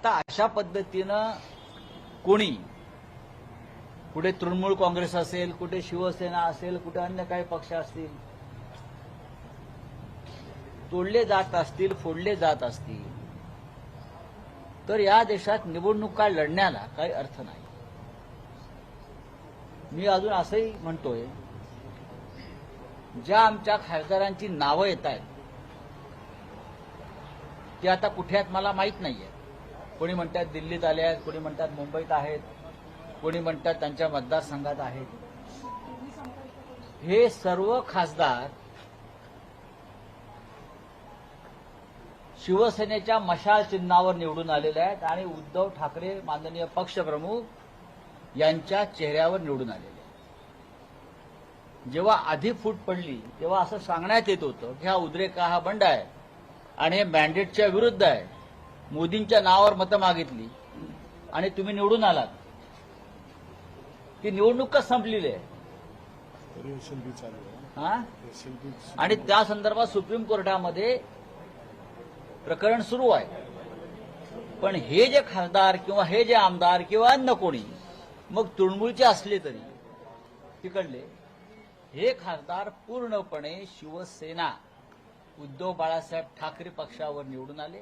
आता अशा पद्धतीनं कोणी कुठे तृणमूल काँग्रेस असेल, कुठे शिवसेना असेल, कुठे अन्य काही पक्ष असतील, तोडले जात असतील, फोडले जात असतील, तर या देशात निवडणुका लढण्याला काही अर्थ नाही. मी अजून असंही म्हणतोय, ज्या आमच्या खासदारांची नावं येत आहेत ती आता कुठे आहेत मला माहीत नाहीये. कोणी म्हणतात दिल्लीत आले आहेत, कोणी म्हणतात मुंबईत आहेत, कोणी म्हणतात त्यांच्या मतदारसंघात आहेत. हे सर्व खासदार शिवसेनेच्या मशाल चिन्हावर निवडून आलेले आहेत आणि उद्धव ठाकरे माननीय पक्षप्रमुख यांच्या चेहऱ्यावर निवडून आलेले आहेत. जेव्हा आधी फूट पडली तेव्हा असं सांगण्यात येत होतं की हा उद्रेक हा बंड आहे आणि हे मॅन्डेटच्या विरुद्ध आहे, मोदींच्या नावावर मतं मागितली आणि तुम्ही निवडून आलात. ती निवडणूकच संपलेली आहे. आणि त्या संदर्भात सुप्रीम कोर्टामध्ये प्रकरण सुरू आहे. पण हे जे खासदार किंवा हे जे आमदार किंवा अन्य कोणी मग तृणमूलचे असले तरी तिकडले हे खासदार पूर्णपणे शिवसेना उद्धव बाळासाहेब ठाकरे पक्षावर निवडून आले.